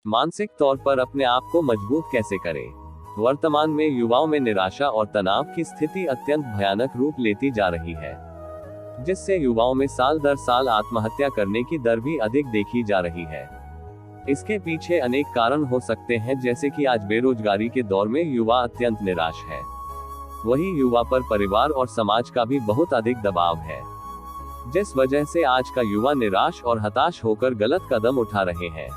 मानसिक तौर पर अपने आप को मजबूत कैसे करें? वर्तमान में युवाओं में निराशा और तनाव की स्थिति अत्यंत भयानक रूप लेती जा रही है, जिससे युवाओं में साल दर साल आत्महत्या करने की दर भी अधिक देखी जा रही है। इसके पीछे अनेक कारण हो सकते हैं, जैसे कि आज बेरोजगारी के दौर में युवा अत्यंत निराश है। वही युवा पर परिवार और समाज का भी बहुत अधिक दबाव है, जिस वजह से आज का युवा निराश और हताश होकर गलत कदम उठा रहे हैं।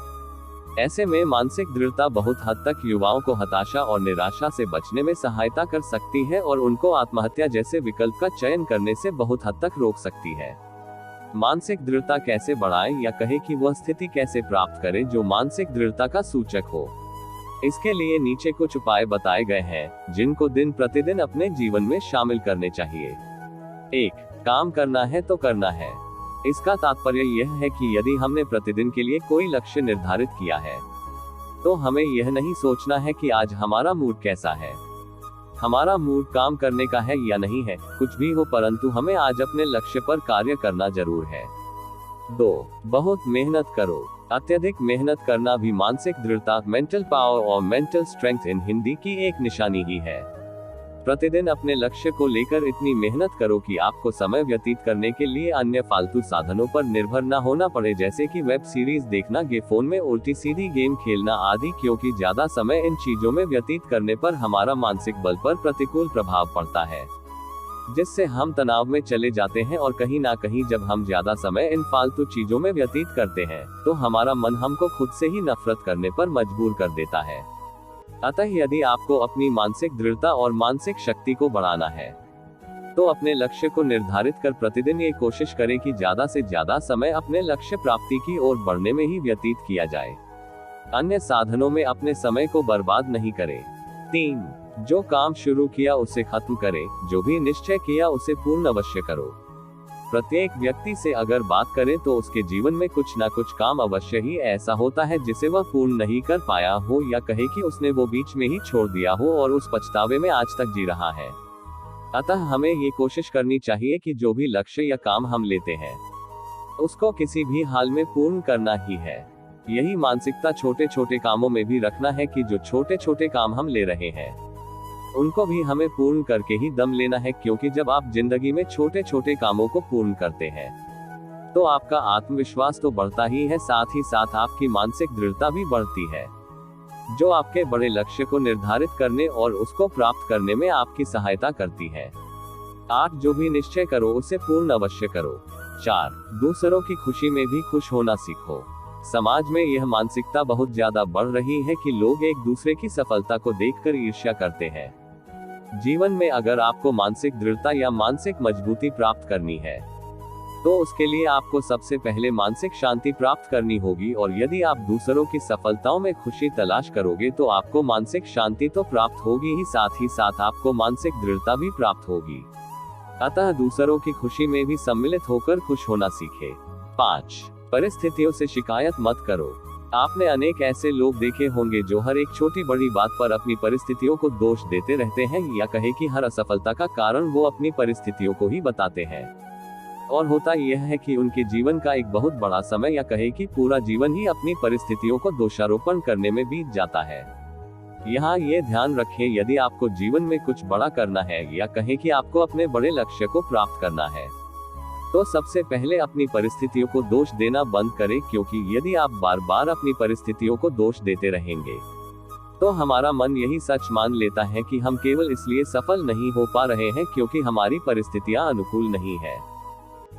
ऐसे में मानसिक दृढ़ता बहुत हद तक युवाओं को हताशा और निराशा से बचने में सहायता कर सकती है और उनको आत्महत्या जैसे विकल्प का चयन करने से बहुत हद तक रोक सकती है। मानसिक दृढ़ता कैसे बढ़ाएं, या कहे कि वह स्थिति कैसे प्राप्त करें जो मानसिक दृढ़ता का सूचक हो। इसके लिए नीचे कुछ उपाय बताए गए हैं, जिनको दिन प्रतिदिन अपने जीवन में शामिल करने चाहिए। 1. काम करना है तो करना है। इसका तात्पर्य यह है कि यदि हमने प्रतिदिन के लिए कोई लक्ष्य निर्धारित किया है, तो हमें यह नहीं सोचना है कि आज हमारा मूड कैसा है। हमारा मूड काम करने का है या नहीं है, कुछ भी हो, परंतु हमें आज अपने लक्ष्य पर कार्य करना जरूर है। 2. बहुत मेहनत करो। अत्यधिक मेहनत करना भी मानसिक दृढ़ता, मेंटल पावर और मेंटल स्ट्रेंथ इन हिंदी की एक निशानी ही है। प्रतिदिन अपने लक्ष्य को लेकर इतनी मेहनत करो कि आपको समय व्यतीत करने के लिए अन्य फालतू साधनों पर निर्भर न होना पड़े, जैसे कि वेब सीरीज देखना, फोन में उल्टी सीधी गेम खेलना आदि, क्योंकि ज्यादा समय इन चीजों में व्यतीत करने पर हमारा मानसिक बल पर प्रतिकूल प्रभाव पड़ता है, जिससे हम तनाव में चले जाते हैं। और कहीं ना कहीं जब हम ज्यादा समय इन फालतू चीजों में व्यतीत करते हैं, तो हमारा मन हमको खुद से ही नफरत करने पर मजबूर कर देता है। अतः यदि आपको अपनी मानसिक दृढ़ता और मानसिक शक्ति को बढ़ाना है, तो अपने लक्ष्य को निर्धारित कर प्रतिदिन ये कोशिश करें कि ज्यादा से ज्यादा समय अपने लक्ष्य प्राप्ति की ओर बढ़ने में ही व्यतीत किया जाए। अन्य साधनों में अपने समय को बर्बाद नहीं करें। 3. जो काम शुरू किया उसे खत्म करें, जो भी निश्चय किया उसे पूर्ण अवश्य करो। प्रत्येक व्यक्ति से अगर बात करें तो उसके जीवन में कुछ ना कुछ काम अवश्य ही ऐसा होता है जिसे वह पूर्ण नहीं कर पाया हो, या कहे कि उसने वो बीच में ही छोड़ दिया हो और उस पछतावे में आज तक जी रहा है। अतः हमें ये कोशिश करनी चाहिए कि जो भी लक्ष्य या काम हम लेते हैं, उसको किसी भी हाल में पूर्ण करना ही है। यही मानसिकता छोटे छोटे कामों में भी रखना है कि जो छोटे छोटे काम हम ले रहे हैं, उनको भी हमें पूर्ण करके ही दम लेना है, क्योंकि जब आप जिंदगी में छोटे छोटे कामों को पूर्ण करते हैं, तो आपका आत्मविश्वास तो बढ़ता ही है, साथ ही साथ आपकी मानसिक दृढ़ता भी बढ़ती है, जो आपके बड़े लक्ष्य को निर्धारित करने और उसको प्राप्त करने में आपकी सहायता करती है। 8. जो भी निश्चय करो उसे पूर्ण अवश्य करो। 4. दूसरों की खुशी में भी खुश होना सीखो। समाज में यह मानसिकता बहुत ज्यादा बढ़ रही है कि लोग एक दूसरे की सफलता को देखकर ईर्ष्या करते हैं। जीवन में अगर आपको मानसिक दृढ़ता या मानसिक मजबूती प्राप्त करनी है, तो उसके लिए आपको सबसे पहले मानसिक शांति प्राप्त करनी होगी, और यदि आप दूसरों की सफलताओं में खुशी तलाश करोगे तो आपको मानसिक शांति तो प्राप्त होगी ही, साथ ही साथ आपको मानसिक दृढ़ता भी प्राप्त होगी। अतः दूसरों की खुशी में भी सम्मिलित होकर खुश होना सीखे। 5. परिस्थितियों से शिकायत मत करो। आपने अनेक ऐसे लोग देखे होंगे जो हर एक छोटी बड़ी बात पर अपनी परिस्थितियों को दोष देते रहते हैं, या कहे कि हर असफलता का कारण वो अपनी परिस्थितियों को ही बताते हैं। और होता यह है कि उनके जीवन का एक बहुत बड़ा समय, या कहे कि पूरा जीवन ही अपनी परिस्थितियों को दोषारोपण करने में बीत जाता है। यहाँ ये ध्यान रखें, यदि आपको जीवन में कुछ बड़ा करना है, या कहे कि आपको अपने बड़े लक्ष्य को प्राप्त करना है, तो सबसे पहले अपनी परिस्थितियों को दोष देना बंद करें, क्योंकि यदि आप बार बार अपनी परिस्थितियों को दोष देते रहेंगे, तो हमारा मन यही सच मान लेता है कि हम केवल इसलिए सफल नहीं हो पा रहे हैं क्योंकि हमारी परिस्थितियां अनुकूल नहीं है,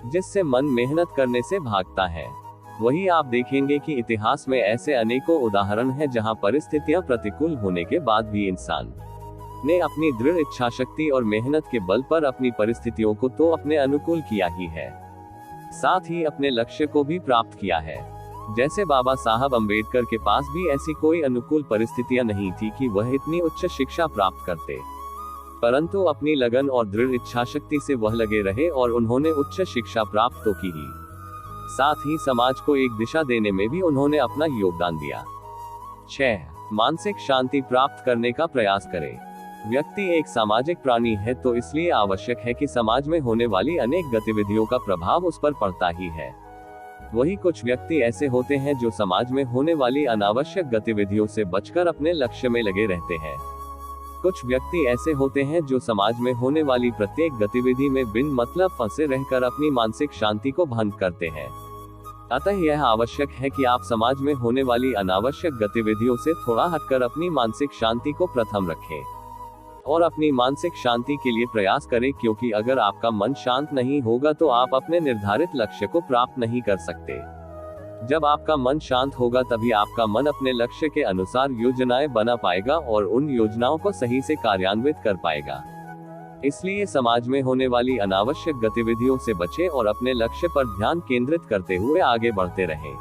जिससे मन मेहनत करने से भागता है। वही आप देखेंगे कि इतिहास में ऐसे अनेकों उदाहरण हैं जहां परिस्थितियां प्रतिकूल होने के बाद भी इंसान ने अपनी दृढ़ इच्छा शक्ति और मेहनत के बल पर अपनी परिस्थितियों को तो अपने अनुकूल किया ही है, साथ ही अपने लक्ष्य को भी प्राप्त किया है। जैसे बाबा साहब अम्बेडकर के पास भी ऐसी कोई अनुकूल परिस्थितियां नहीं थी कि वह इतनी उच्च शिक्षा प्राप्त करते, परंतु अपनी लगन और दृढ़ इच्छा शक्ति से वह लगे रहे और उन्होंने उच्च शिक्षा प्राप्त तो की ही, साथ ही समाज को एक दिशा देने में भी उन्होंने अपना योगदान दिया। 6. मानसिक शांति प्राप्त करने का प्रयास करें। व्यक्ति एक सामाजिक प्राणी है, तो इसलिए आवश्यक है कि समाज में होने वाली अनेक गतिविधियों का प्रभाव उस पर पड़ता ही है। वही कुछ व्यक्ति ऐसे होते हैं जो समाज में होने वाली अनावश्यक गतिविधियों से बचकर अपने लक्ष्य में लगे रहते हैं। कुछ व्यक्ति ऐसे होते हैं जो समाज में होने वाली प्रत्येक गतिविधि में बिन मतलब फंसे रहकर अपनी मानसिक शांति को भंग करते हैं। अतः यह आवश्यक है कि आप समाज में होने वाली अनावश्यक गतिविधियों से थोड़ा हटकर अपनी मानसिक शांति को प्रथम रखें और अपनी मानसिक शांति के लिए प्रयास करें, क्योंकि अगर आपका मन शांत नहीं होगा तो आप अपने निर्धारित लक्ष्य को प्राप्त नहीं कर सकते। जब आपका मन शांत होगा तभी आपका मन अपने लक्ष्य के अनुसार योजनाएं बना पाएगा और उन योजनाओं को सही से कार्यान्वित कर पाएगा। इसलिए समाज में होने वाली अनावश्यक गतिविधियों से बचें और अपने लक्ष्य पर ध्यान केंद्रित करते हुए आगे बढ़ते रहें।